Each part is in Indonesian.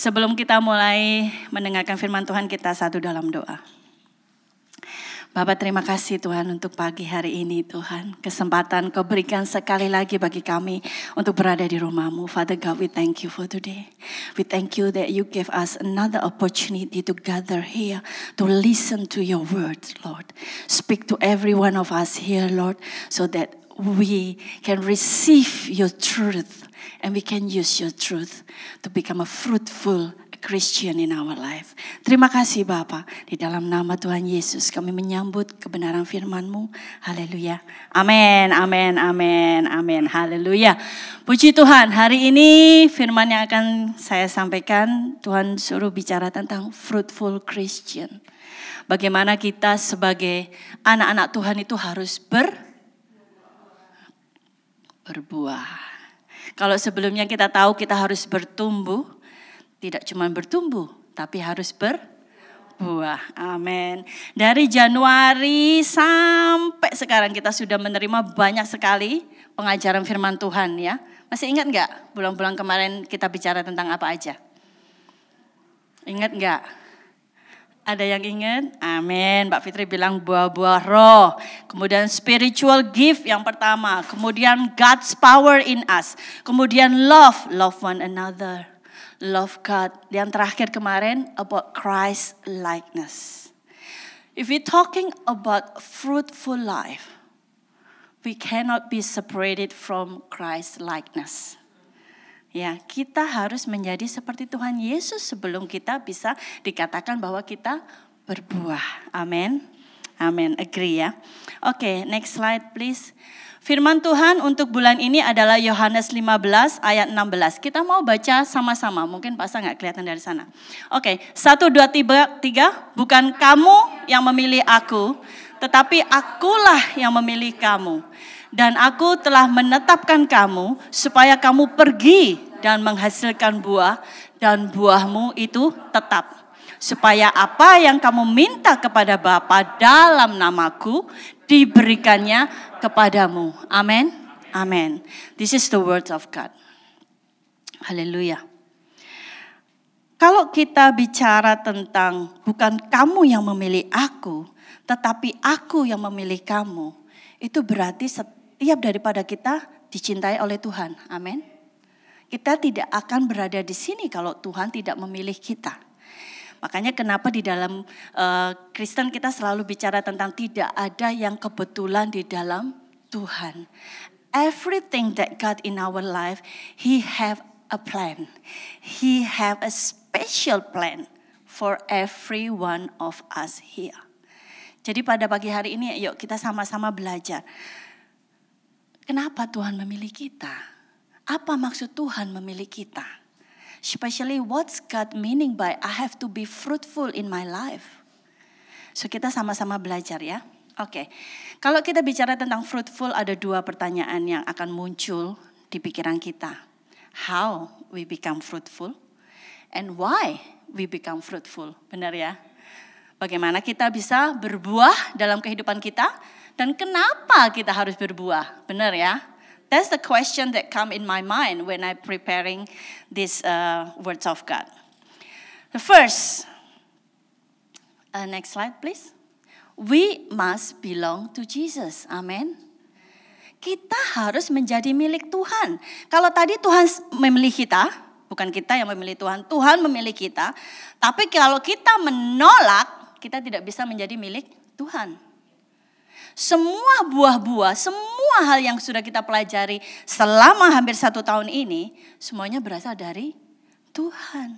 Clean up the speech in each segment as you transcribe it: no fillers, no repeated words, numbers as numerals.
Sebelum kita mulai mendengarkan firman Tuhan, kita satu dalam doa. Bapa, terima kasih Tuhan untuk pagi hari ini Tuhan. Kesempatan Kau berikan sekali lagi bagi kami untuk berada di rumah-Mu. Father God, we thank you for today. We thank you that you give us another opportunity to gather here, to listen to your words, Lord. Speak to every one of us here, Lord, so that we can receive your truth and we can use your truth to become a fruitful Christian in our life. Terima kasih Bapa. Di dalam nama Tuhan Yesus kami menyambut kebenaran firman-Mu. Haleluya. Amin, amin, amin, amin. Haleluya. Puji Tuhan, hari ini firman yang akan saya sampaikan, Tuhan suruh bicara tentang fruitful Christian. Bagaimana kita sebagai anak-anak Tuhan itu harus berbuah. Kalau sebelumnya kita tahu kita harus bertumbuh, tidak cuma bertumbuh, tapi harus berbuah. Amin. Dari Januari sampai sekarang kita sudah menerima banyak sekali pengajaran firman Tuhan ya. Masih ingat enggak bulan-bulan kemarin kita bicara tentang apa aja? Ingat enggak? Ada yang ingat? Amin. Mbak Fitri bilang buah-buah roh. Kemudian spiritual gift yang pertama. Kemudian God's power in us. Kemudian love one another. Love God. Yang terakhir kemarin about Christ likeness. If we're talking about fruitful life, we cannot be separated from Christ likeness. Ya, kita harus menjadi seperti Tuhan Yesus sebelum kita bisa dikatakan bahwa kita berbuah. Amin. Amin. Agree ya. Oke, next slide please. Firman Tuhan untuk bulan ini adalah Yohanes 15 ayat 16. Kita mau baca sama-sama. Mungkin pasal nggak kelihatan dari sana. Oke, 1, 2, 3. Bukan kamu yang memilih aku, tetapi akulah yang memilih kamu. Dan aku telah menetapkan kamu supaya kamu pergi dan menghasilkan buah. Dan buahmu itu tetap. Supaya apa yang kamu minta kepada Bapa dalam namaku diberikannya kepadamu. Amin. Amin. This is the word of God. Haleluya. Kalau kita bicara tentang bukan kamu yang memilih aku, tetapi aku yang memilih kamu, itu berarti setiap daripada kita dicintai oleh Tuhan. Amin. Kita tidak akan berada di sini kalau Tuhan tidak memilih kita. Makanya kenapa di dalam Kristen kita selalu bicara tentang tidak ada yang kebetulan di dalam Tuhan. Everything that God in our life, He have a plan. He have a special plan for every one of us here. Jadi pada pagi hari ini yuk kita sama-sama belajar. Kenapa Tuhan memilih kita? Apa maksud Tuhan memilih kita? Especially what's God meaning by I have to be fruitful in my life. So kita sama-sama belajar ya. Oke. Kalau kita bicara tentang fruitful ada 2 pertanyaan yang akan muncul di pikiran kita. How we become fruitful and why we become fruitful. Benar ya? Bagaimana kita bisa berbuah dalam kehidupan kita dan kenapa kita harus berbuah. Benar ya? That's the question that come in my mind when I'm preparing these words of God. The first, next slide please. We must belong to Jesus. Amen. Kita harus menjadi milik Tuhan. Kalau tadi Tuhan memilih kita, bukan kita yang memilih Tuhan, Tuhan memilih kita. Tapi kalau kita menolak, kita tidak bisa menjadi milik Tuhan. Semua buah-buah, semua hal yang sudah kita pelajari selama hampir 1 tahun ini, semuanya berasal dari Tuhan.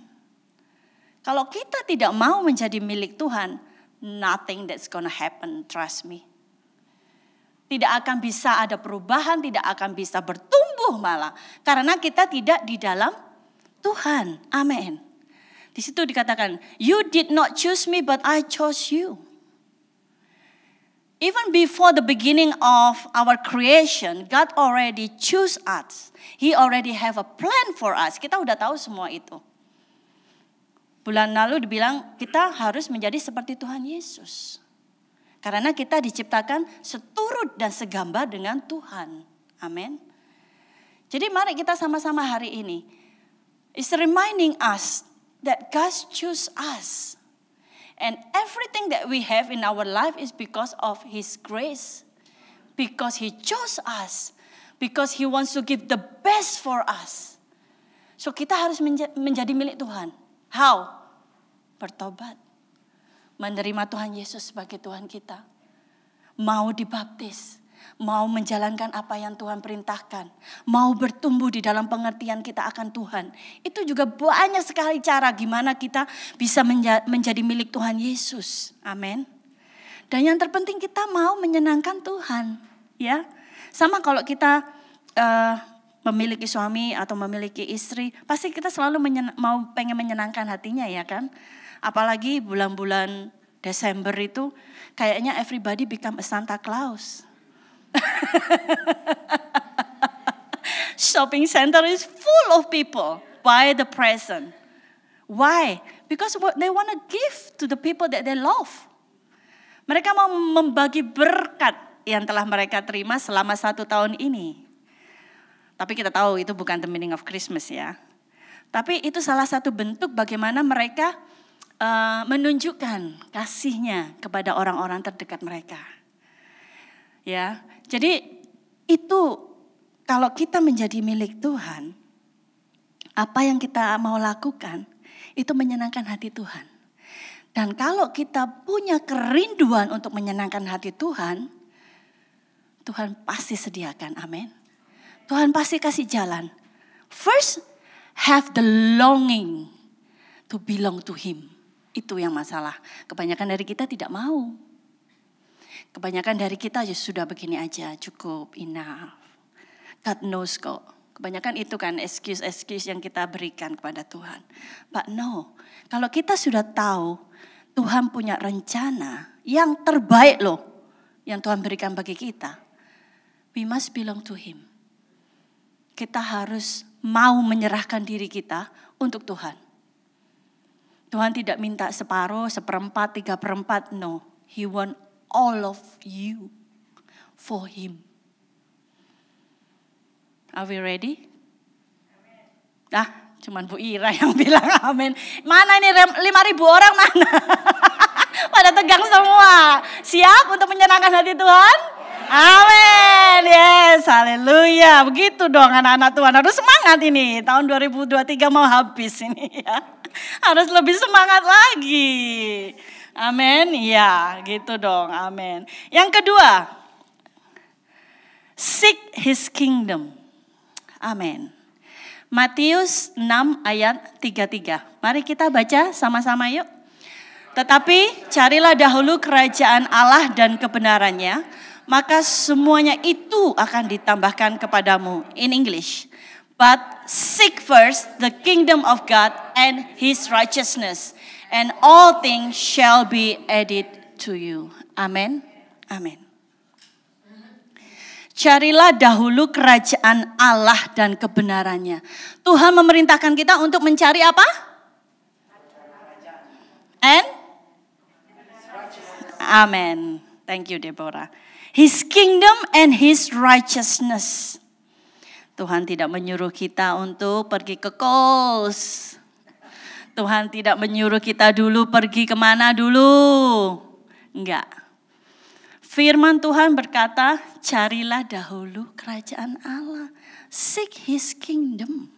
Kalau kita tidak mau menjadi milik Tuhan, nothing that's gonna happen, trust me. Tidak akan bisa ada perubahan, tidak akan bisa bertumbuh malah. Karena kita tidak di dalam Tuhan, amin. Di situ dikatakan, you did not choose me but I chose you. Even before the beginning of our creation, God already choose us. He already have a plan for us. Kita udah tahu semua itu. Bulan lalu dibilang kita harus menjadi seperti Tuhan Yesus. Karena kita diciptakan seturut dan segambar dengan Tuhan. Amin. Jadi mari kita sama-sama hari ini. It's reminding us that God choose us. And everything that we have in our life is because of His grace. Because He chose us. Because He wants to give the best for us. So kita harus menjadi milik Tuhan. How? Bertobat. Menerima Tuhan Yesus sebagai Tuhan kita. Mau dibaptis. Mau menjalankan apa yang Tuhan perintahkan. Mau bertumbuh di dalam pengertian kita akan Tuhan. Itu juga banyak sekali cara gimana kita bisa menjadi milik Tuhan Yesus. Amin. Dan yang terpenting kita mau menyenangkan Tuhan. Ya, sama kalau kita memiliki suami atau memiliki istri. Pasti kita selalu pengen menyenangkan hatinya ya kan. Apalagi bulan-bulan Desember itu kayaknya everybody become a Santa Claus. Shopping center is full of people buy the present. Why? Because they want to give to the people that they love. Mereka mau membagi berkat yang telah mereka terima selama 1 tahun ini. Tapi kita tahu itu bukan the meaning of Christmas ya. Tapi itu salah satu bentuk bagaimana mereka menunjukkan kasihnya kepada orang-orang terdekat mereka. Ya, jadi itu kalau kita menjadi milik Tuhan, apa yang kita mau lakukan itu menyenangkan hati Tuhan. Dan kalau kita punya kerinduan untuk menyenangkan hati Tuhan, Tuhan pasti sediakan, amin. Tuhan pasti kasih jalan. First, have the longing to belong to Him. Itu yang masalah. Kebanyakan dari kita tidak mau. Kebanyakan dari kita sudah begini aja, cukup, enough. God knows kok. Kebanyakan itu kan excuse yang kita berikan kepada Tuhan. But no, kalau kita sudah tahu Tuhan punya rencana yang terbaik loh. Yang Tuhan berikan bagi kita. We must belong to Him. Kita harus mau menyerahkan diri kita untuk Tuhan. Tuhan tidak minta separuh, 1/4, 3/4. No, He want all of you for Him. Are we ready? Cuman Bu Ira yang bilang amin. Mana ini 5.000 orang mana? Pada tegang semua. Siap untuk menyenangkan hati Tuhan? Amin. Yes, haleluya. Begitu dong anak-anak Tuhan. Harus semangat ini. Tahun 2023 mau habis ini ya. Harus lebih semangat lagi. Amin. Ya, gitu dong. Amin. Yang kedua, seek His kingdom. Amin. Matius 6 ayat 33. Mari kita baca sama-sama yuk. Tetapi carilah dahulu kerajaan Allah dan kebenarannya, maka semuanya itu akan ditambahkan kepadamu. In English. But seek first the kingdom of God and His righteousness, and all things shall be added to you. Amen. Amin. Carilah dahulu kerajaan Allah dan kebenarannya. Tuhan memerintahkan kita untuk mencari apa? And? Amen. Thank you Deborah. His kingdom and His righteousness. Tuhan tidak menyuruh kita untuk pergi ke kos. Tuhan tidak menyuruh kita dulu pergi kemana dulu. Enggak. Firman Tuhan berkata, carilah dahulu kerajaan Allah. Seek His kingdom.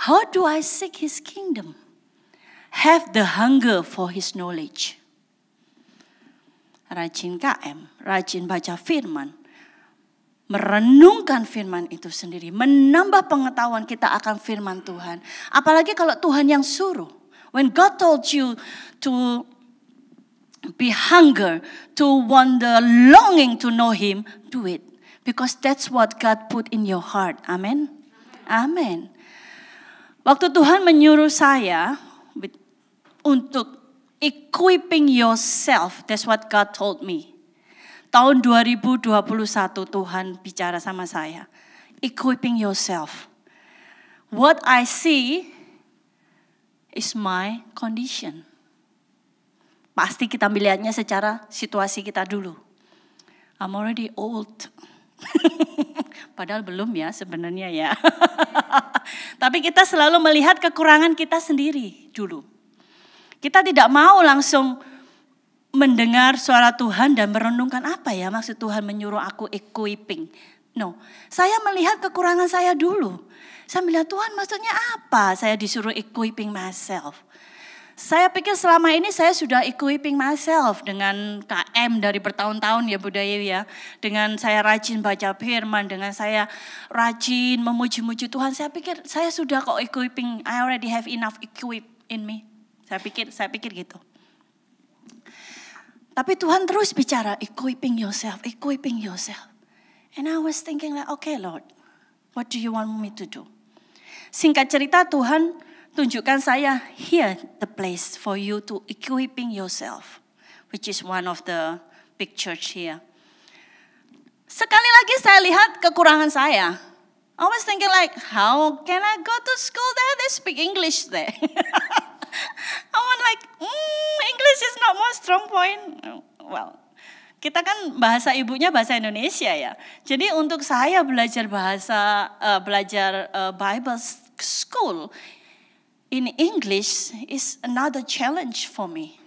How do I seek His kingdom? Have the hunger for His knowledge. Rajin KM, rajin baca firman. Merenungkan firman itu sendiri. Menambah pengetahuan kita akan firman Tuhan. Apalagi kalau Tuhan yang suruh. When God told you to be hunger, to want the longing to know Him, do it. Because that's what God put in your heart. Amen. Amen. Waktu Tuhan menyuruh saya untuk equipping yourself, that's what God told me. Tahun 2021 Tuhan bicara sama saya. Equipping yourself. What I see is my condition. Pasti kita melihatnya secara situasi kita dulu. I'm already old. Padahal belum ya sebenarnya ya. Tapi kita selalu melihat kekurangan kita sendiri dulu. Kita tidak mau langsung mendengar suara Tuhan dan merenungkan apa ya maksud Tuhan menyuruh aku equipping. No, saya melihat kekurangan saya dulu. Saya melihat Tuhan maksudnya apa saya disuruh equipping myself. Saya pikir selama ini saya sudah equipping myself dengan KM dari bertahun-tahun ya Bu Dayu ya. Dengan saya rajin baca firman, dengan saya rajin memuji-muji Tuhan. Saya pikir saya sudah kok equipping, I already have enough equip in me. Saya pikir gitu. Tapi Tuhan terus bicara equipping yourself. And I was thinking like, okay Lord, what do you want me to do? Singkat cerita Tuhan tunjukkan saya, here the place for you to equipping yourself, which is one of the big church here. Sekali lagi saya lihat kekurangan saya. I was thinking like, how can I go to school there? They speak English there. I was like, English is not my strong point. Well, kita kan bahasa ibunya bahasa Indonesia ya. Jadi untuk saya belajar Bible school in English is another challenge for me.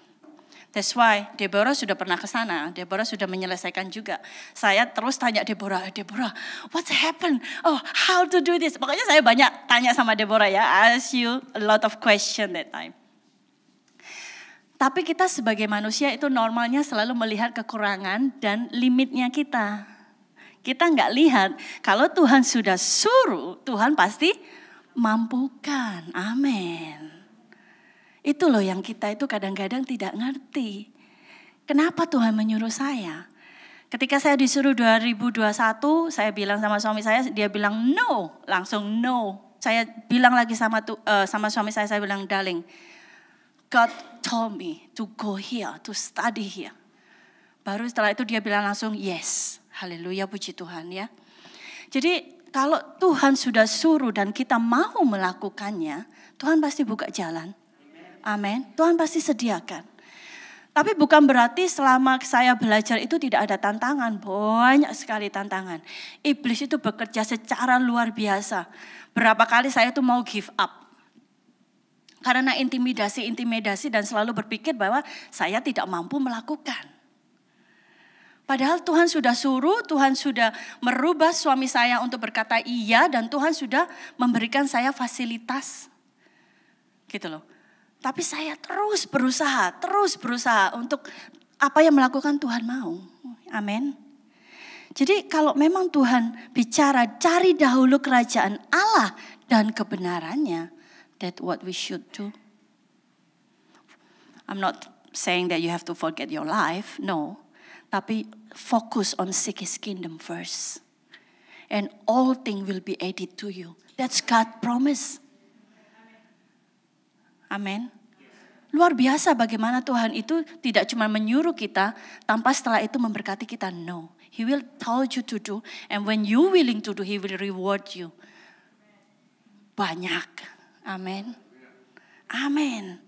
That's why Deborah sudah pernah ke sana. Deborah sudah menyelesaikan juga. Saya terus tanya Deborah, what's happened? Oh, how to do this? Pokoknya saya banyak tanya sama Deborah ya. I ask you a lot of question that time. Tapi kita sebagai manusia itu normalnya selalu melihat kekurangan dan limitnya kita. Kita nggak lihat kalau Tuhan sudah suruh, Tuhan pasti mampukan. Amin. Itu loh yang kita itu kadang-kadang tidak ngerti. Kenapa Tuhan menyuruh saya? Ketika saya disuruh 2021, saya bilang sama suami saya, dia bilang no, langsung no. Saya bilang lagi sama suami saya bilang, darling, God told me to go here, to study here. Baru setelah itu dia bilang langsung yes. Haleluya, puji Tuhan ya. Jadi kalau Tuhan sudah suruh dan kita mau melakukannya, Tuhan pasti buka jalan. Amin. Tuhan pasti sediakan. Tapi bukan berarti selama saya belajar itu tidak ada tantangan. Banyak sekali tantangan. Iblis itu bekerja secara luar biasa. Berapa kali saya tuh mau give up. Karena intimidasi dan selalu berpikir bahwa saya tidak mampu melakukan. Padahal Tuhan sudah suruh, Tuhan sudah merubah suami saya untuk berkata iya, dan Tuhan sudah memberikan saya fasilitas. Gitu loh. Tapi saya terus berusaha untuk apa yang melakukan Tuhan mau. Amin. Jadi kalau memang Tuhan bicara cari dahulu kerajaan Allah dan kebenarannya, that's what we should do. I'm not saying that you have to forget your life, no. Tapi fokus on seek His kingdom first. And all things will be added to you. That's God's promise. Amin. Luar biasa bagaimana Tuhan itu tidak cuma menyuruh kita, tanpa setelah itu memberkati kita. No. He will tell you to do. And when you willing to do, He will reward you. Banyak. Amin. Amin.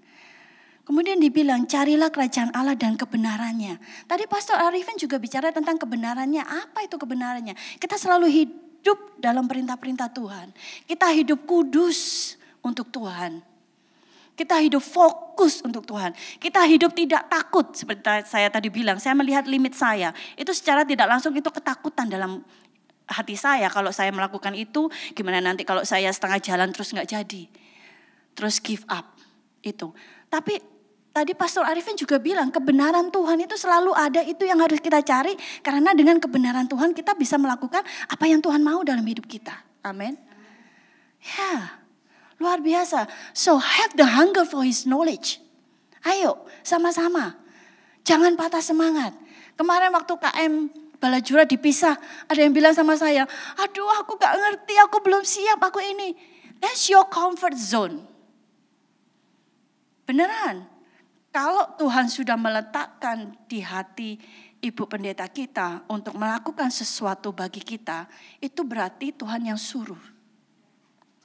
Kemudian dibilang, carilah kerajaan Allah dan kebenarannya. Tadi Pastor Arifin juga bicara tentang kebenarannya. Apa itu kebenarannya? Kita selalu hidup dalam perintah-perintah Tuhan. Kita hidup kudus untuk Tuhan. Kita hidup fokus untuk Tuhan. Kita hidup tidak takut. Seperti saya tadi bilang, saya melihat limit saya. Itu secara tidak langsung itu ketakutan dalam hati saya. Kalau saya melakukan itu, gimana nanti kalau saya setengah jalan terus gak jadi. Terus give up. Itu. Tapi tadi Pastor Arifin juga bilang kebenaran Tuhan itu selalu ada, itu yang harus kita cari. Karena dengan kebenaran Tuhan kita bisa melakukan apa yang Tuhan mau dalam hidup kita. Amin. Ya, luar biasa. So have the hunger for His knowledge. Ayo sama-sama. Jangan patah semangat. Kemarin waktu KM Balajura dipisah, ada yang bilang sama saya, aduh aku gak ngerti, aku belum siap, aku ini. That's your comfort zone. Beneran. Kalau Tuhan sudah meletakkan di hati ibu pendeta kita untuk melakukan sesuatu bagi kita, itu berarti Tuhan yang suruh.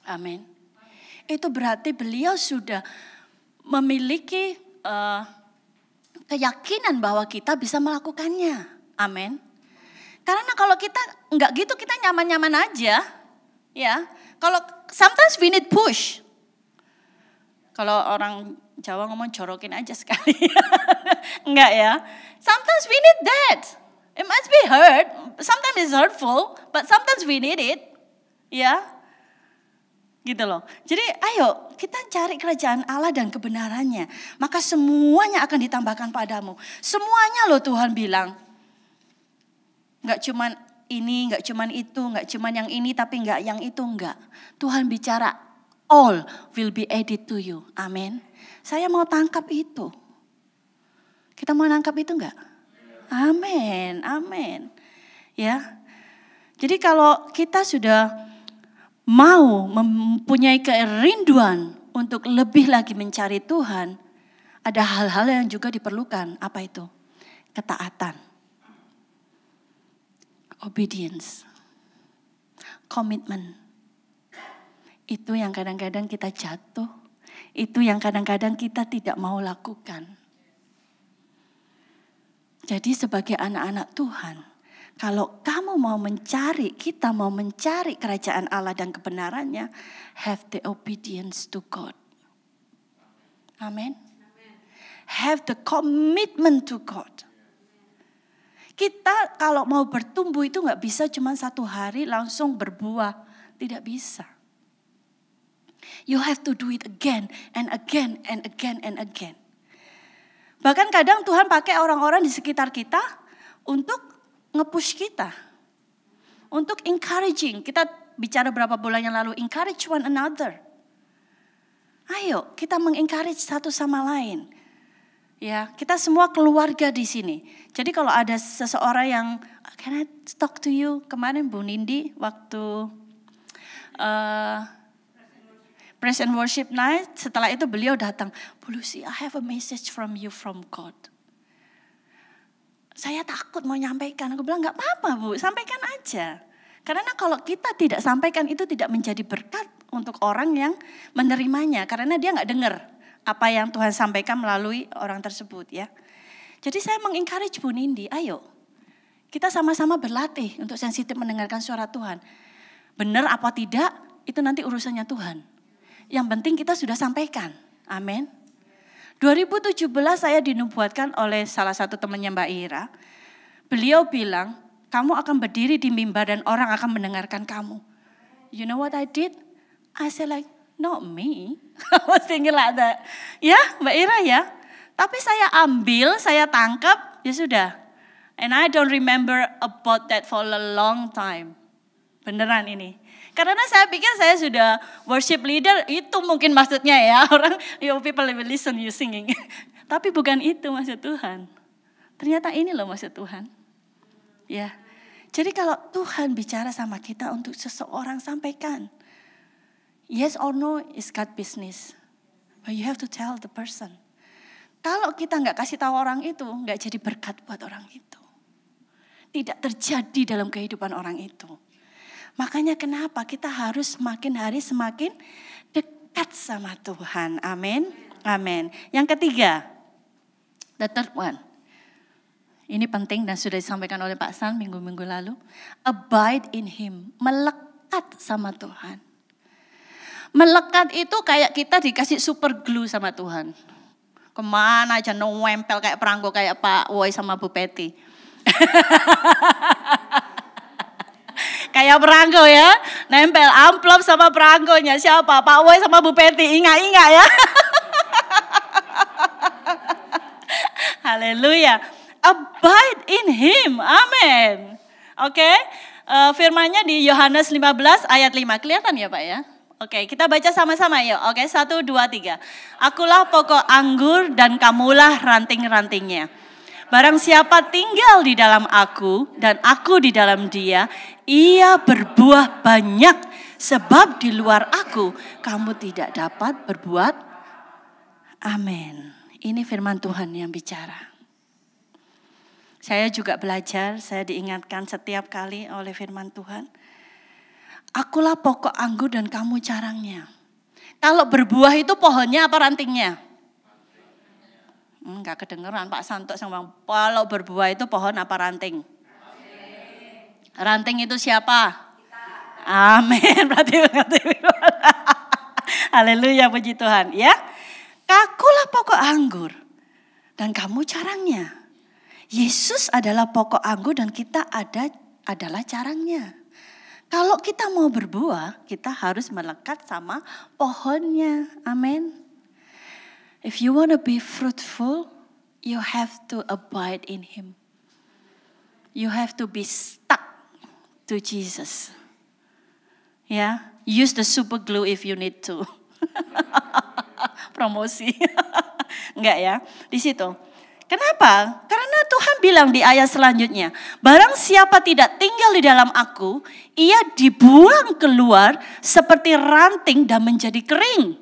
Amin. Itu berarti beliau sudah memiliki keyakinan bahwa kita bisa melakukannya. Amin. Karena kalau kita enggak gitu, kita nyaman-nyaman aja. Ya, kalau sometimes we need push. Kalau orang Jawa ngomong jorokin aja sekali. Enggak ya. Sometimes we need that. It must be hurt. Sometimes it's hurtful, but sometimes we need it. Ya. Gitu loh. Jadi ayo kita cari kerajaan Allah dan kebenarannya. Maka semuanya akan ditambahkan padamu. Semuanya loh Tuhan bilang. Enggak cuman ini, enggak cuman itu, enggak cuman yang ini tapi enggak yang itu, enggak. Tuhan bicara all will be added to you. Amin. Saya mau tangkap itu. Kita mau nangkap itu enggak? Amin, amin. Ya. Jadi kalau kita sudah mau mempunyai kerinduan untuk lebih lagi mencari Tuhan, ada hal-hal yang juga diperlukan. Apa itu? Ketaatan. Obedience. Komitmen. Itu yang kadang-kadang kita jatuh. Itu yang kadang-kadang kita tidak mau lakukan. Jadi sebagai anak-anak Tuhan, kalau kamu mau mencari, kita mau mencari kerajaan Allah dan kebenarannya, have the obedience to God. Amin. Have the commitment to God. Kita kalau mau bertumbuh itu gak bisa cuma satu hari langsung berbuah. Tidak bisa. You have to do it again and again and again and again. Bahkan kadang Tuhan pakai orang-orang di sekitar kita untuk nge-push kita. Untuk encouraging. Kita bicara berapa bulan yang lalu, encourage one another. Ayo kita mengencourage satu sama lain. Ya, kita semua keluarga di sini. Jadi kalau ada seseorang yang, can I talk to you? Kemarin Bu Nindi waktu Praise and Worship Night, setelah itu beliau datang, Bu Lucy, I have a message from you from God. Saya takut mau nyampaikan, aku bilang gak apa-apa Bu, sampaikan aja. Karena kalau kita tidak sampaikan itu tidak menjadi berkat untuk orang yang menerimanya. Karena dia gak dengar apa yang Tuhan sampaikan melalui orang tersebut ya. Jadi saya mengencourage Bu Nindi, ayo kita sama-sama berlatih untuk sensitif mendengarkan suara Tuhan. Benar apa tidak, itu nanti urusannya Tuhan. Yang penting kita sudah sampaikan. Amin. 2017 saya dinubuatkan oleh salah satu temannya Mbak Ira. Beliau bilang, kamu akan berdiri di mimbar dan orang akan mendengarkan kamu. You know what I did? I said like, not me. I was thinking like that. Ya Mbak Ira ya. Tapi saya ambil, saya tangkap, ya sudah. And I don't remember about that for a long time. Beneran ini. Karena saya pikir saya sudah worship leader, itu mungkin maksudnya ya. Orang, you people will listen you singing. Tapi bukan itu maksud Tuhan. Ternyata ini loh maksud Tuhan. Ya. Jadi kalau Tuhan bicara sama kita untuk seseorang, sampaikan. Yes or no is God business. But you have to tell the person. Kalau kita gak kasih tahu orang itu, gak jadi berkat buat orang itu. Tidak terjadi dalam kehidupan orang itu. Makanya kenapa kita harus semakin hari semakin dekat sama Tuhan. Amin. Amin. Yang ketiga, the third one. Ini penting dan sudah disampaikan oleh Pak San minggu-minggu lalu. Abide in Him. Melekat sama Tuhan. Melekat itu kayak kita dikasih super glue sama Tuhan. Kemana aja nempel kayak perangko kayak Pak Woy sama Bu Peti. Kayak perangko ya, nempel amplop sama perangkonya siapa? Pak Woy sama Bu Peti, ingat-ingat ya. Haleluya. Abide in Him, amin. Oke, firmannya di Yohanes 15 ayat 5, kelihatan ya Pak ya? Oke, kita baca sama-sama yuk. Oke, 1, 2, 3. Akulah pokok anggur dan kamulah ranting-rantingnya. Barang siapa tinggal di dalam aku dan aku di dalam dia, ia berbuah banyak. Sebab di luar aku, kamu tidak dapat berbuat. Amin. Ini firman Tuhan yang bicara. Saya juga belajar, saya diingatkan setiap kali oleh firman Tuhan. Akulah pokok anggur dan kamu carangnya. Kalau berbuah itu pohonnya apa rantingnya? Enggak kedengeran Pak Santo sama kalau berbuah itu pohon apa ranting? Ranting itu siapa? Amin. Berarti haleluya, puji Tuhan. Ya, kakulah pokok anggur dan kamu carangnya. Yesus adalah pokok anggur dan kita adalah carangnya. Kalau kita mau berbuah, kita harus melekat sama pohonnya. Amin. If you want to be fruitful, you have to abide in Him. You have to be stuck to Jesus. Ya, use the super glue if you need to. Promosi. Enggak ya, di situ. Kenapa? Karena Tuhan bilang di ayat selanjutnya, barang siapa tidak tinggal di dalam aku, ia dibuang keluar seperti ranting dan menjadi kering.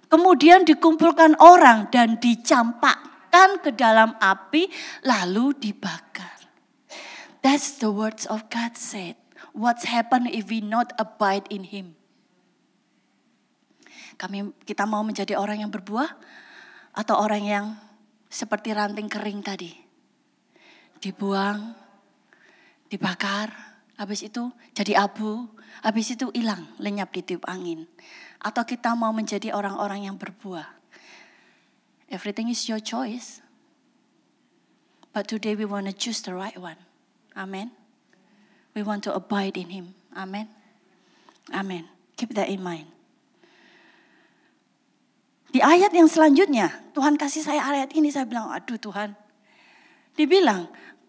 Kemudian dikumpulkan orang dan dicampakkan ke dalam api lalu dibakar. That's the words of God said. What's happen if we not abide in Him? Kita mau menjadi orang yang berbuah atau orang yang seperti ranting kering tadi? Dibuang, dibakar, habis itu jadi abu, habis itu hilang, lenyap di tiup angin. Atau kita mau menjadi orang-orang yang berbuah? Everything is your choice. But today we want to choose the right one. Amen. We want to abide in Him. Amen. Amen. Keep that in mind. Di ayat yang selanjutnya, Tuhan kasih saya ayat ini, saya bilang, aduh Tuhan. Dibilang,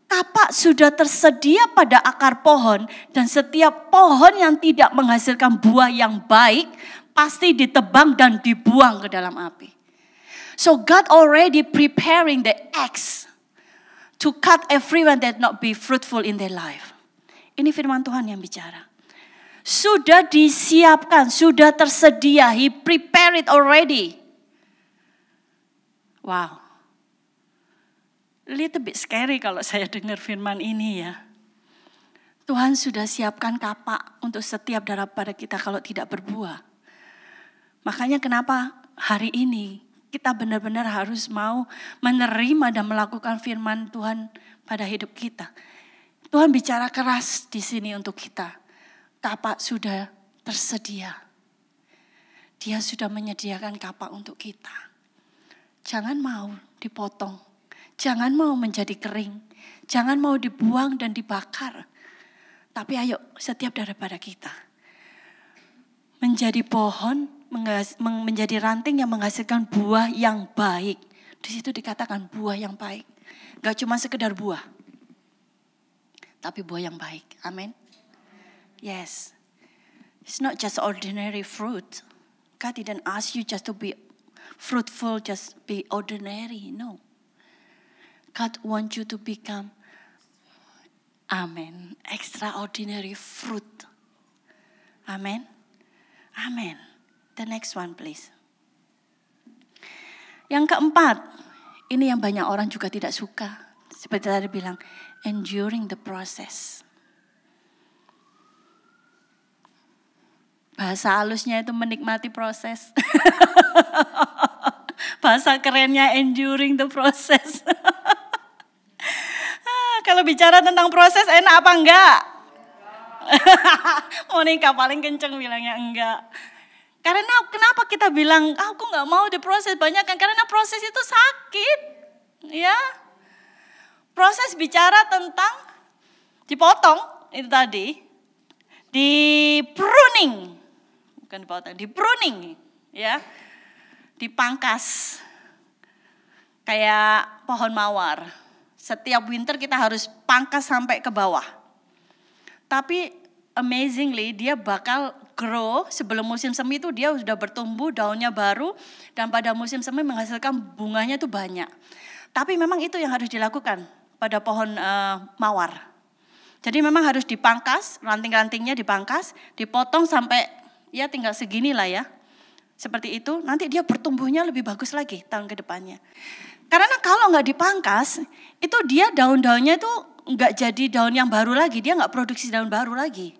kapak sudah tersedia pada akar pohon dan setiap pohon yang tidak menghasilkan buah yang baik, pasti ditebang dan dibuang ke dalam api. So God already preparing the axe to cut everyone that not be fruitful in their life. Ini firman Tuhan yang bicara. Sudah disiapkan, sudah tersedia. He prepared it already. Wow. A little bit scary kalau saya dengar firman ini ya. Tuhan sudah siapkan kapak untuk setiap daripada kita kalau tidak berbuah. Makanya kenapa hari ini kita benar-benar harus mau menerima dan melakukan firman Tuhan pada hidup kita. Tuhan bicara keras di sini untuk kita. Kapak sudah tersedia. Dia sudah menyediakan kapak untuk kita. Jangan mau dipotong. Jangan mau menjadi kering. Jangan mau dibuang dan dibakar. Tapi ayo setiap daripada kita menjadi pohon, menjadi ranting yang menghasilkan buah yang baik. Di situ dikatakan buah yang baik. Gak cuma sekedar buah. Tapi buah yang baik. Amin. Yes. It's not just ordinary fruit. God didn't ask you just to be fruitful, just be ordinary. No. God wants you to become, amen, extraordinary fruit. Amen. Amen. The next one please. Yang keempat, ini yang banyak orang juga tidak suka. Seperti tadi bilang, enduring the process. Bahasa halusnya itu menikmati proses. Bahasa kerennya enduring the process. Kalau bicara tentang proses enak apa enggak? Monica paling kenceng bilangnya enggak. Karena kenapa kita bilang aku enggak mau diproses banyak kan? Karena proses itu sakit. Ya. Proses bicara tentang dipotong itu tadi. Di pruning. Bukan dipotong, di pruning, ya. Dipangkas. Kayak pohon mawar. Setiap winter kita harus pangkas sampai ke bawah. Tapi amazingly dia bakal grow sebelum musim semi itu dia sudah bertumbuh, daunnya baru. Dan pada musim semi menghasilkan bunganya itu banyak. Tapi memang itu yang harus dilakukan pada pohon mawar. Jadi memang harus dipangkas, ranting-rantingnya dipangkas, dipotong sampai ya tinggal segini lah ya. Seperti itu, nanti dia bertumbuhnya lebih bagus lagi tahun ke depannya. Karena kalau nggak dipangkas, itu dia daun-daunnya itu nggak jadi daun yang baru lagi. Dia nggak produksi daun baru lagi.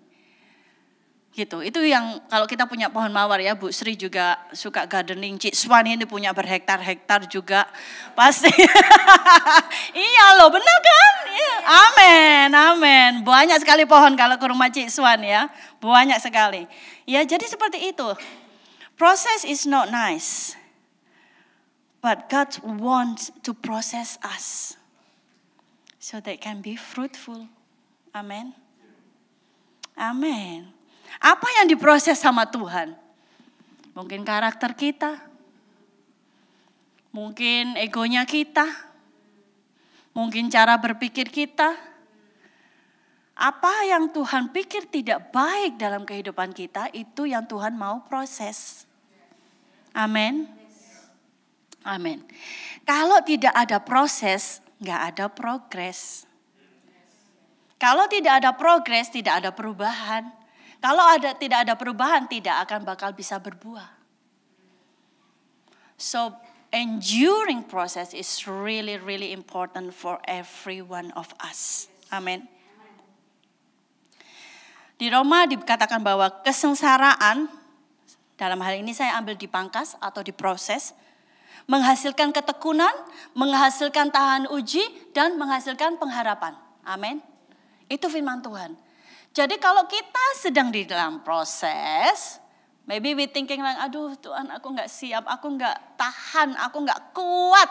Gitu. Itu yang kalau kita punya pohon mawar ya, Bu Sri juga suka gardening, Cik Swan ini punya berhektar-hektar juga. Pasti. Iya loh, benar kan? Iya. Amin, amin. Banyak sekali pohon kalau ke rumah Cik Swan ya. Banyak sekali. Ya, jadi seperti itu. Process is not nice. But God wants to process us. So that can be fruitful. Amin. Amin. Apa yang diproses sama Tuhan? Mungkin karakter kita. Mungkin egonya kita. Mungkin cara berpikir kita. Apa yang Tuhan pikir tidak baik dalam kehidupan kita, itu yang Tuhan mau proses. Amin. Amin. Kalau tidak ada proses, nggak ada progres. Kalau tidak ada progres, tidak ada perubahan. Kalau tidak ada perubahan, tidak akan bakal bisa berbuah. So, enduring process is really, really important for every one of us. Amin. Di Roma dikatakan bahwa kesengsaraan, dalam hal ini saya ambil dipangkas atau diproses, menghasilkan ketekunan, menghasilkan tahan uji, dan menghasilkan pengharapan. Amin. Itu firman Tuhan. Jadi kalau kita sedang di dalam proses, maybe we thinking like, aduh Tuhan aku gak siap, aku gak tahan, aku gak kuat.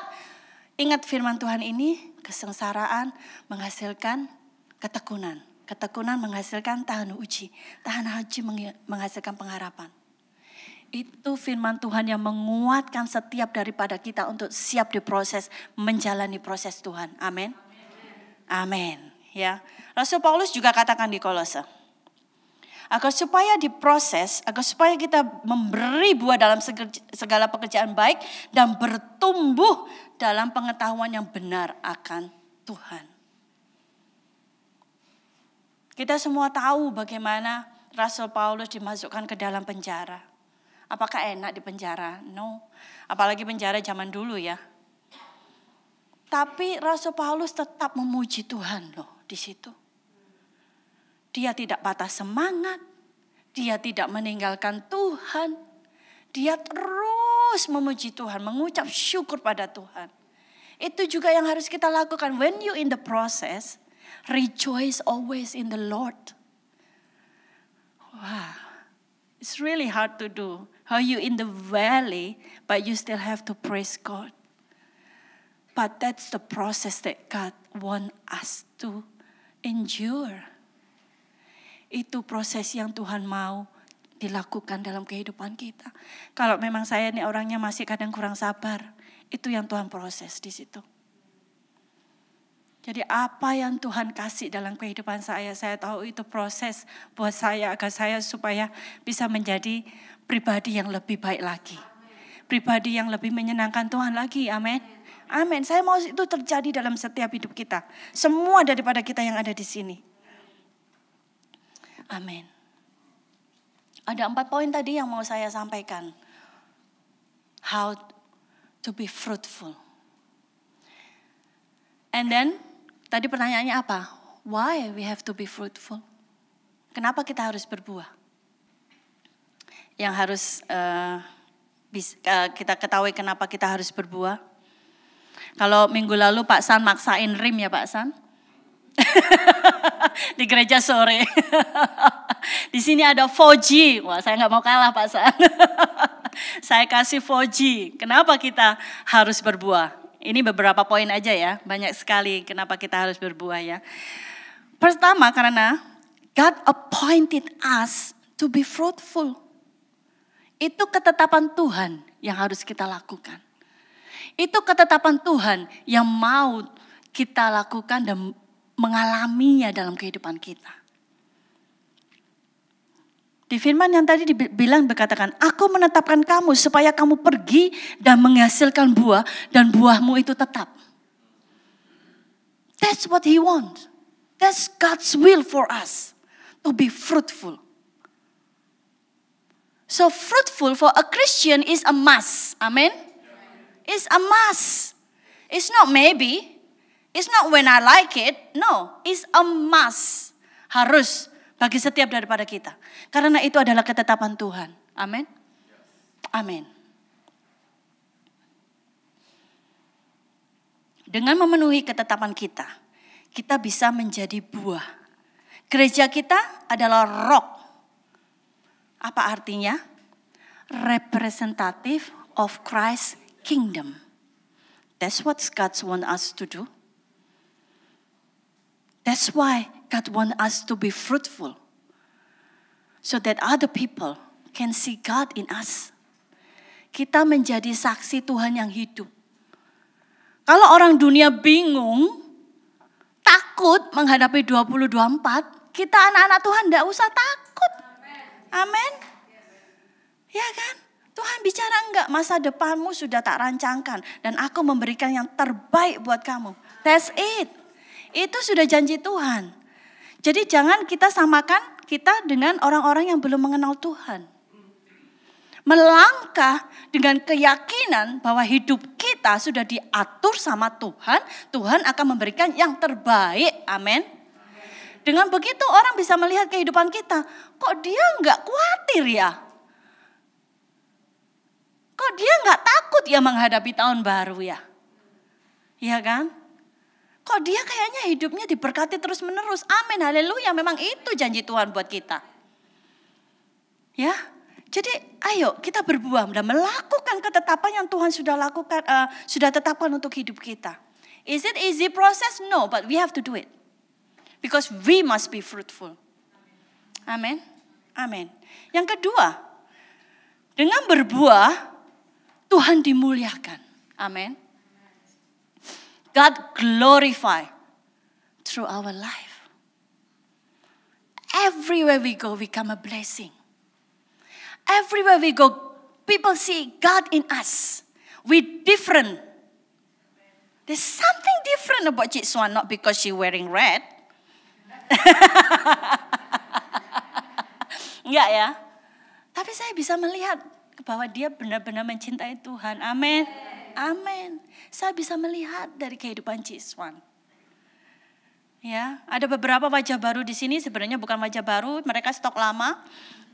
Ingat firman Tuhan ini, kesengsaraan menghasilkan ketekunan. Ketekunan menghasilkan tahan uji. Tahan uji menghasilkan pengharapan. Itu firman Tuhan yang menguatkan setiap daripada kita untuk siap diproses, menjalani proses Tuhan. Amin. Amin. Ya, Rasul Paulus juga katakan di Kolose, agar supaya diproses, agar supaya kita memberi buah dalam segala pekerjaan baik dan bertumbuh dalam pengetahuan yang benar akan Tuhan. Kita semua tahu bagaimana Rasul Paulus dimasukkan ke dalam penjara. Apakah enak di penjara? No, apalagi penjara zaman dulu ya. Tapi Rasul Paulus tetap memuji Tuhan loh di situ. Dia tidak patah semangat. Dia tidak meninggalkan Tuhan. Dia terus memuji Tuhan, mengucap syukur pada Tuhan. Itu juga yang harus kita lakukan. When you in the process, rejoice always in the Lord. Wow, it's really hard to do. How you in the valley, but you still have to praise God. But that's the process that God wants us to endure. Itu proses yang Tuhan mau dilakukan dalam kehidupan kita. Kalau memang saya nih orangnya masih kadang kurang sabar, itu yang Tuhan proses di situ. Jadi apa yang Tuhan kasih dalam kehidupan saya tahu itu proses buat saya agar saya supaya bisa menjadi pribadi yang lebih baik lagi. Pribadi yang lebih menyenangkan Tuhan lagi. Amin. Amin. Saya mau itu terjadi dalam setiap hidup kita. Semua daripada kita yang ada di sini. Amin. Ada 4 poin tadi yang mau saya sampaikan. How to be fruitful. And then, tadi pertanyaannya apa? Why we have to be fruitful? Kenapa kita harus berbuah? Yang harus kita ketahui kenapa kita harus berbuah. Kalau minggu lalu Pak San maksain rim ya Pak San. Di gereja sore. Di sini ada 4G. Wah, saya nggak mau kalah Pak San. Saya kasih 4G. Kenapa kita harus berbuah? Ini beberapa poin aja ya. Banyak sekali kenapa kita harus berbuah ya. Pertama karena God appointed us to be fruitful. Itu ketetapan Tuhan yang harus kita lakukan. Itu ketetapan Tuhan yang mau kita lakukan dan mengalaminya dalam kehidupan kita. Di firman yang tadi dibilang berkatakan, aku menetapkan kamu supaya kamu pergi dan menghasilkan buah dan buahmu itu tetap. That's what He wants. That's God's will for us, to be fruitful. So fruitful for a Christian is a must. Amen. It's a must. It's not maybe. It's not when I like it. No, it's a must. Harus bagi setiap daripada kita. Karena itu adalah ketetapan Tuhan. Amin. Amin. Dengan memenuhi ketetapan kita, kita bisa menjadi buah. Gereja kita adalah rock. Apa artinya? Representative of Christ's kingdom. That's what God wants us to do. That's why God wants us to be fruitful. So that other people can see God in us. Kita menjadi saksi Tuhan yang hidup. Kalau orang dunia bingung, takut menghadapi 2024, kita anak-anak Tuhan tidak usah takut. Amin. Ya kan? Tuhan bicara enggak, masa depanmu sudah tak rancangkan. Dan aku memberikan yang terbaik buat kamu. That's it. Itu sudah janji Tuhan. Jadi jangan kita samakan kita dengan orang-orang yang belum mengenal Tuhan. Melangkah dengan keyakinan bahwa hidup kita sudah diatur sama Tuhan. Tuhan akan memberikan yang terbaik. Amin. Dengan begitu orang bisa melihat kehidupan kita. Kok dia enggak khawatir ya? Kok dia enggak takut ya menghadapi tahun baru ya? Iya kan? Kok dia kayaknya hidupnya diberkati terus menerus. Amin, haleluya. Memang itu janji Tuhan buat kita. Ya, jadi ayo kita berbuah dan melakukan ketetapan yang Tuhan sudah lakukan, sudah tetapkan untuk hidup kita. Is it easy process? No, but we have to do it. Because we must be fruitful. Amin, amin. Yang kedua, dengan berbuah, Tuhan dimuliakan. Amin. God glorify through our life. Everywhere we go, we become a blessing. Everywhere we go, people see God in us. We different. There's something different about Cik Swan, not because she wearing red. Enggak ya. Tapi saya bisa melihat bahwa dia benar-benar mencintai Tuhan. Amin. Amin. Saya bisa melihat dari kehidupan Cik Swan. Ya, ada beberapa wajah baru di sini, sebenarnya bukan wajah baru, mereka stok lama,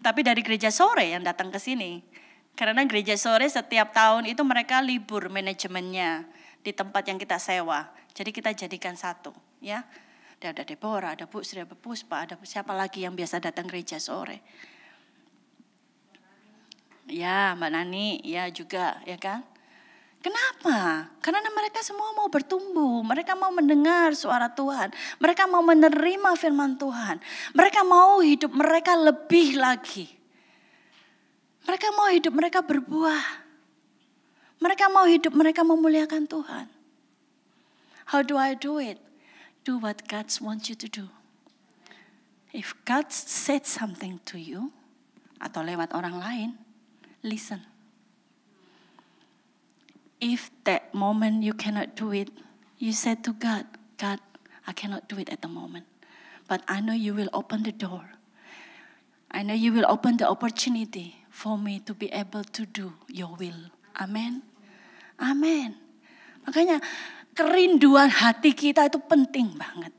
tapi dari gereja sore yang datang ke sini. Karena gereja sore setiap tahun itu mereka libur manajemennya di tempat yang kita sewa. Jadi kita jadikan satu, ya. Ada Deborah, ada Bu Sri, ada Puspa, ada siapa lagi yang biasa datang gereja sore. Ya, Mbak Nani, ya juga, ya kan? Kenapa? Karena mereka semua mau bertumbuh. Mereka mau mendengar suara Tuhan. Mereka mau menerima firman Tuhan. Mereka mau hidup mereka lebih lagi. Mereka mau hidup mereka berbuah. Mereka mau hidup mereka memuliakan Tuhan. How do I do it? Do what God wants you to do. If God said something to you, atau lewat orang lain, listen. If that moment you cannot do it, you said to God, God, I cannot do it at the moment. But I know you will open the door. I know you will open the opportunity for me to be able to do your will. Amen. Amen. Makanya kerinduan hati kita itu penting banget.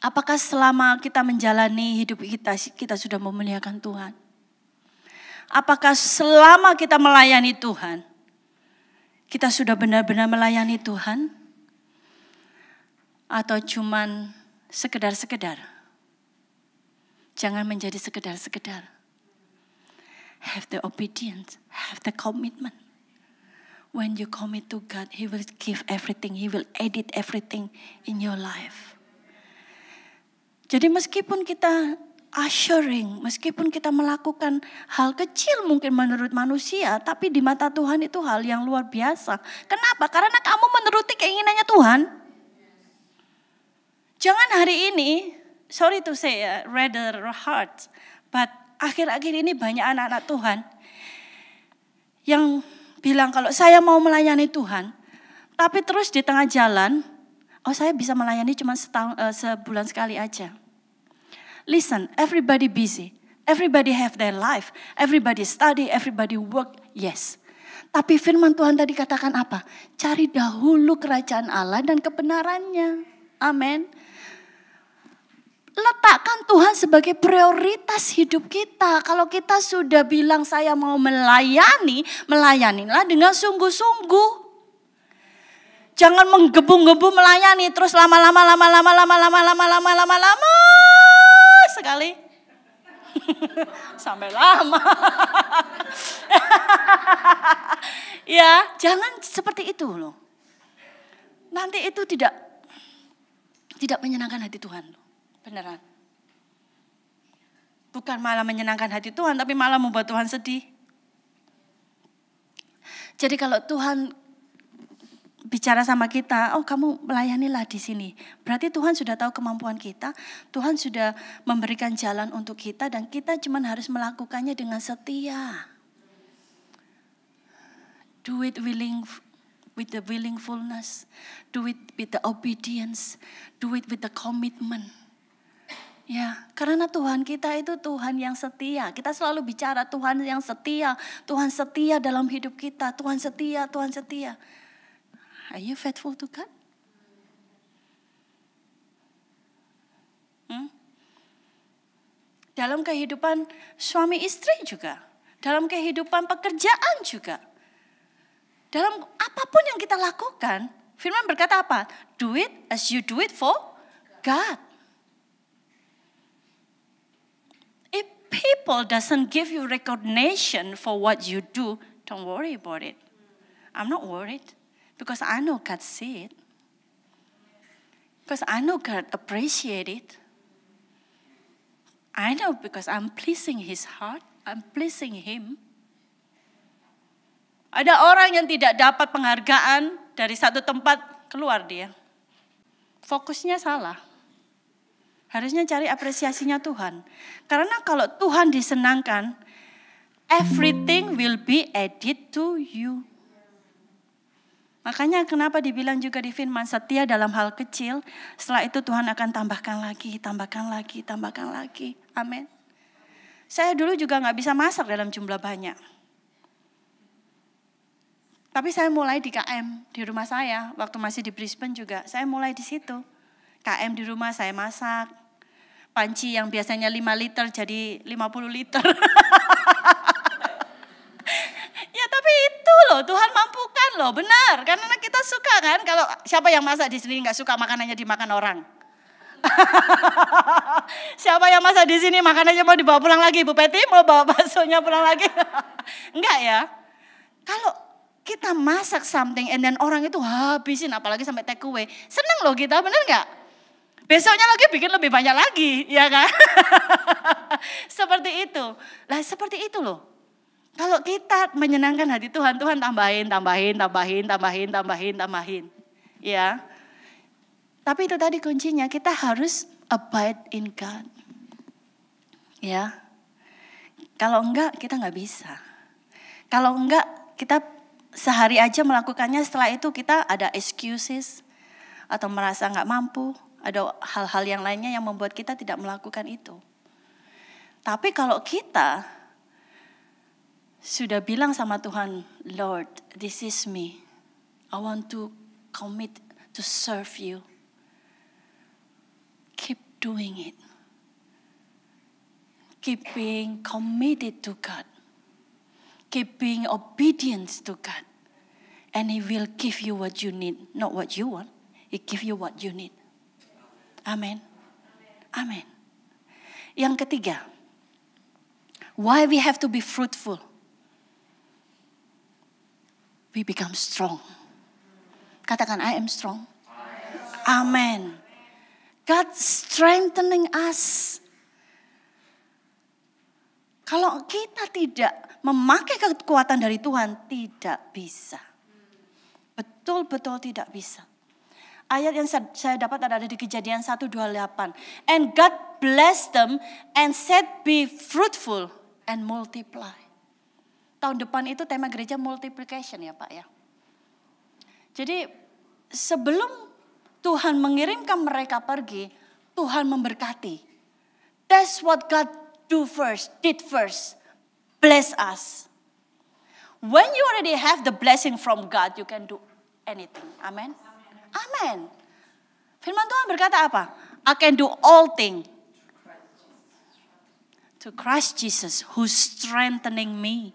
Apakah selama kita menjalani hidup kita sudah memuliakan Tuhan? Apakah selama kita melayani Tuhan, kita sudah benar-benar melayani Tuhan? Atau cuman sekedar-sekedar? Jangan menjadi sekedar-sekedar. Have the obedience, have the commitment. When you commit to God, He will give everything, He will edit everything in your life. Jadi meskipun kita ushering, meskipun kita melakukan hal kecil mungkin menurut manusia, tapi di mata Tuhan itu hal yang luar biasa. Kenapa? Karena kamu menuruti keinginannya Tuhan. Jangan hari ini, sorry to say, rather hard, but akhir-akhir ini banyak anak-anak Tuhan yang bilang kalau saya mau melayani Tuhan, tapi terus di tengah jalan, oh saya bisa melayani cuma sebulan sekali aja. Listen, everybody busy. Everybody have their life. Everybody study, everybody work. Yes. Tapi firman Tuhan tadi katakan apa? Cari dahulu kerajaan Allah dan kebenarannya. Amin. Letakkan Tuhan sebagai prioritas hidup kita. Kalau kita sudah bilang saya mau melayani, melayanilah dengan sungguh-sungguh. Jangan menggebu-gebu melayani terus lama-lama sekali. Sampai lama. Ya, jangan seperti itu loh. Nanti itu tidak menyenangkan hati Tuhan. Beneran. Bukan malah menyenangkan hati Tuhan, tapi malah membuat Tuhan sedih. Jadi kalau Tuhan bicara sama kita, oh kamu melayanilah di sini. Berarti Tuhan sudah tahu kemampuan kita, Tuhan sudah memberikan jalan untuk kita dan kita cuma harus melakukannya dengan setia. Do it with the willingfulness, do it with the obedience, do it with the commitment. Ya, karena Tuhan kita itu Tuhan yang setia. Kita selalu bicara Tuhan yang setia, Tuhan setia dalam hidup kita, Tuhan setia, Tuhan setia. Are you faithful to God? Dalam kehidupan suami istri juga. Dalam kehidupan pekerjaan juga. Dalam apapun yang kita lakukan, firman berkata apa? Do it as you do it for God. If people doesn't give you recognition for what you do, don't worry about it. I'm not worried. Because I know God see it. Because I know God appreciate it. I know because I'm pleasing His heart. I'm pleasing Him. Ada orang yang tidak dapat penghargaan dari satu tempat, keluar dia. Fokusnya salah. Harusnya cari apresiasinya Tuhan. Karena kalau Tuhan disenangkan, everything will be added to you. Makanya kenapa dibilang juga di firman setia dalam hal kecil, setelah itu Tuhan akan tambahkan lagi, tambahkan lagi, tambahkan lagi. Amin. Saya dulu juga gak bisa masak dalam jumlah banyak. Tapi saya mulai di KM, di rumah saya, waktu masih di Brisbane juga, saya mulai di situ. KM di rumah saya masak, panci yang biasanya 5 liter jadi 50 liter. Ya tapi itu loh, Tuhan mampukan loh, benar. Karena kita suka kan, kalau siapa yang masak di sini nggak suka makanannya dimakan orang. Siapa yang masak di sini makanannya mau dibawa pulang lagi, Bu Peti mau bawa baksonya pulang lagi? Enggak ya. Kalau kita masak something and then orang itu habisin, apalagi sampai take away, seneng loh kita, benar nggak? Besoknya lagi bikin lebih banyak lagi, ya kan? Seperti itu. Lah seperti itu loh. Kalau kita menyenangkan hati Tuhan, Tuhan tambahin. Ya. Tapi itu tadi kuncinya, kita harus abide in God. Ya. Kalau enggak, kita enggak bisa. Kalau enggak, kita sehari aja melakukannya, setelah itu kita ada excuses atau merasa enggak mampu, ada hal-hal yang lainnya yang membuat kita tidak melakukan itu. Tapi kalau kita sudah bilang sama Tuhan, Lord, this is me. I want to commit to serve you. Keep doing it. Keep being committed to God. Keep being obedient to God. And He will give you what you need, not what you want. He give you what you need. Amen. Amen. Yang ketiga, why we have to be fruitful. We become strong. Katakan, I am strong. Amen. God strengthening us. Kalau kita tidak memakai kekuatan dari Tuhan, tidak bisa. Betul-betul tidak bisa. Ayat yang saya dapat ada di Kejadian 1:28. And God blessed them and said, be fruitful and multiply. Tahun depan itu tema gereja multiplication ya Pak ya. Jadi sebelum Tuhan mengirimkan mereka pergi, Tuhan memberkati. That's what God did first. Bless us. When you already have the blessing from God, you can do anything. Amen. Amen. Firman Tuhan berkata apa? I can do all things to Christ Jesus who strengthening me.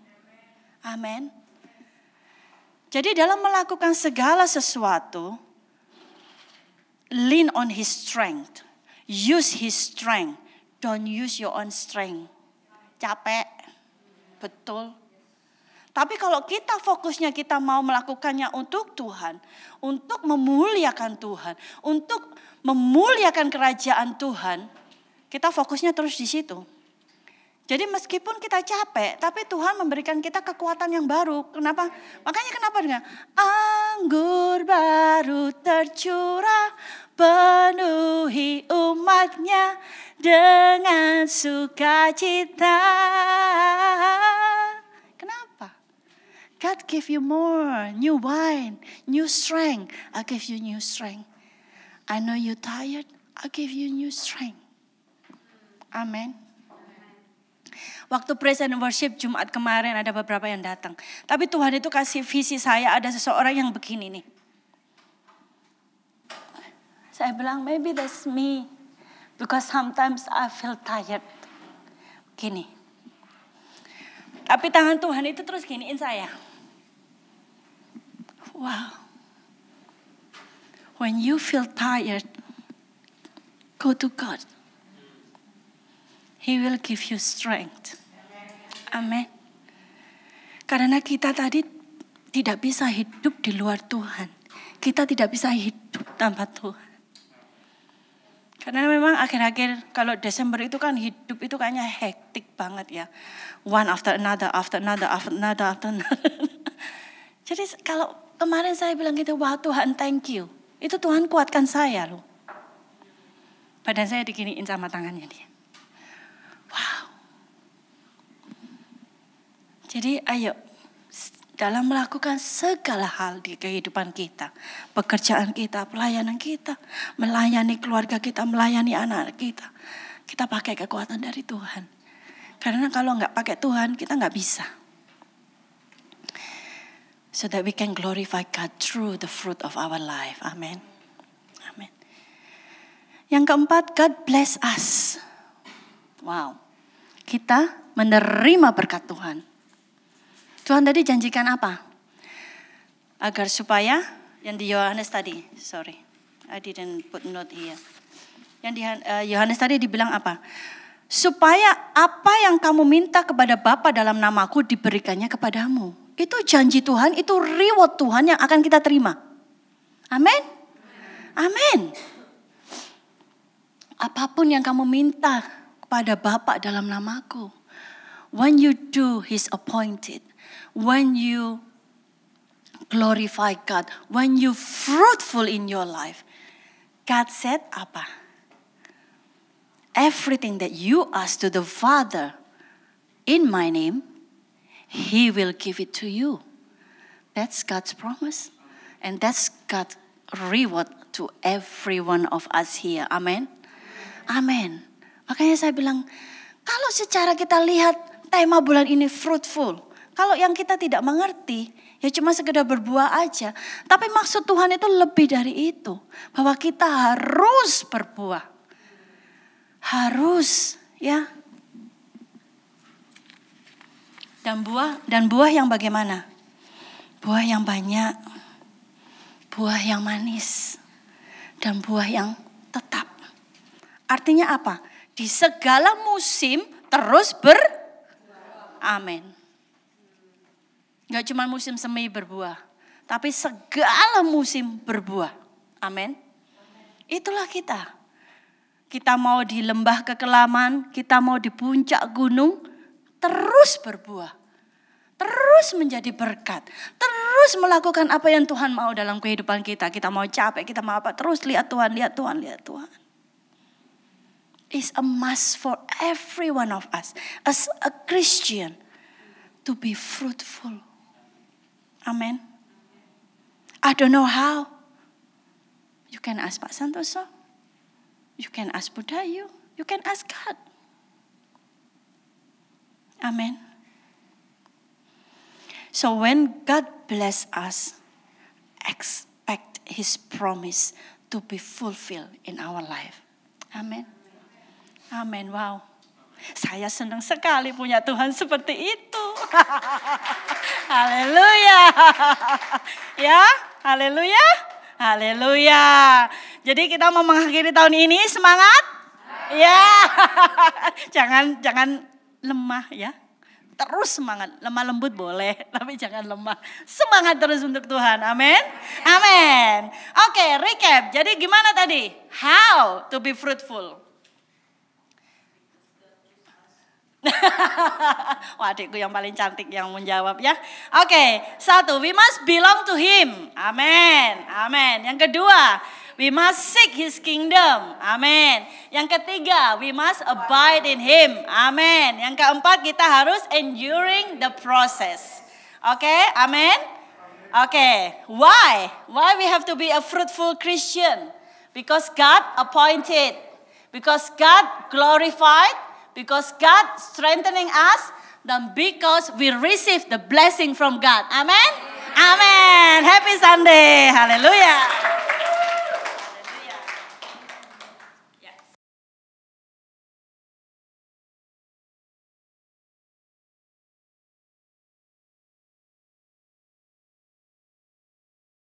Amen. Jadi dalam melakukan segala sesuatu, lean on His strength. Use His strength. Don't use your own strength. Capek. Betul. Tapi kalau kita fokusnya kita mau melakukannya untuk Tuhan, untuk memuliakan Tuhan, untuk memuliakan kerajaan Tuhan, kita fokusnya terus di situ. Jadi meskipun kita capek, tapi Tuhan memberikan kita kekuatan yang baru. Kenapa? Makanya kenapa dengan anggur baru tercurah, penuhi umatnya dengan sukacita. Kenapa? God give you more, new wine, new strength. I give you new strength. I know you tired, I give you new strength. Amen. Waktu praise and worship Jumat kemarin ada beberapa yang datang. Tapi Tuhan itu kasih visi saya, ada seseorang yang begini nih. Saya bilang maybe that's me. Because sometimes I feel tired. Gini. Tapi tangan Tuhan itu terus giniin saya. Wow. When you feel tired, go to God. He will give you strength. Amen. Karena kita tadi tidak bisa hidup di luar Tuhan. Kita tidak bisa hidup tanpa Tuhan. Karena memang akhir-akhir kalau Desember itu kan hidup itu kayaknya hektik banget ya. One after another, after another, after another, after another. Jadi kalau kemarin saya bilang gitu, wah Tuhan thank you. Itu Tuhan kuatkan saya loh. Badan saya diginiin sama tangannya dia. Wow. Jadi ayo dalam melakukan segala hal di kehidupan kita, pekerjaan kita, pelayanan kita, melayani keluarga kita, melayani anak kita, kita pakai kekuatan dari Tuhan. Karena kalau nggak pakai Tuhan, kita nggak bisa. So that we can glorify God through the fruit of our life. Amen. Amen. Yang keempat, God bless us. Wow. Kita menerima berkat Tuhan. Tuhan tadi janjikan apa? Agar supaya, yang di Yohanes tadi, sorry, I didn't put note here. Yang di Yohanes tadi dibilang apa? Supaya apa yang kamu minta kepada Bapa dalam namaku diberikannya kepadamu. Itu janji Tuhan, itu reward Tuhan yang akan kita terima. Amin. Amin. Apapun yang kamu minta kepada Bapa dalam namaku. When you do His appointed. When you glorify God. When you fruitful in your life. God said apa? Everything that you ask to the Father in my name, He will give it to you. That's God's promise. And that's God's reward to every one of us here. Amen. Amen. Makanya saya bilang, kalau secara kita lihat tema bulan ini fruitful. Kalau yang kita tidak mengerti, ya cuma sekedar berbuah aja. Tapi maksud Tuhan itu lebih dari itu. Bahwa kita harus berbuah. Harus, ya. Dan buah yang bagaimana? Buah yang banyak. Buah yang manis. Dan buah yang tetap. Artinya apa? Di segala musim terus Amin. Gak cuma musim semi berbuah. Tapi segala musim berbuah. Amin. Itulah kita. Kita mau di lembah kekelaman. Kita mau di puncak gunung. Terus berbuah. Terus menjadi berkat. Terus melakukan apa yang Tuhan mau dalam kehidupan kita. Kita mau capek, kita mau apa. Terus lihat Tuhan, lihat Tuhan, lihat Tuhan. It's a must for every one of us. As a Christian. To be fruitful. Amen. I don't know how. You can ask Pak Santoso. You can ask Budayu. You can ask God. Amen. So when God bless us, expect His promise to to be fulfilled in our life. Amin. Amin. Wow. Saya senang sekali punya Tuhan seperti itu. Haleluya. Ya, haleluya. Haleluya. Jadi kita mau mengakhiri tahun ini semangat? Ya. Jangan lemah ya. Terus semangat, lemah lembut boleh, tapi jangan lemah. Semangat terus untuk Tuhan, amin. Amin. Oke, recap. Jadi gimana tadi? How to be fruitful? Wah, adikku yang paling cantik yang menjawab ya. Oke, 1, we must belong to Him. Amin. Amin. Yang kedua, we must seek His kingdom. Amin. Yang ketiga, we must abide in Him. Amin. Yang keempat, kita harus enduring the process. Oke, amin. Oke, why? Why we have to be a fruitful Christian? Because God appointed. Because God glorified. Because God strengthening us. Dan because we receive the blessing from God. Amen. Amen. Happy Sunday. Hallelujah.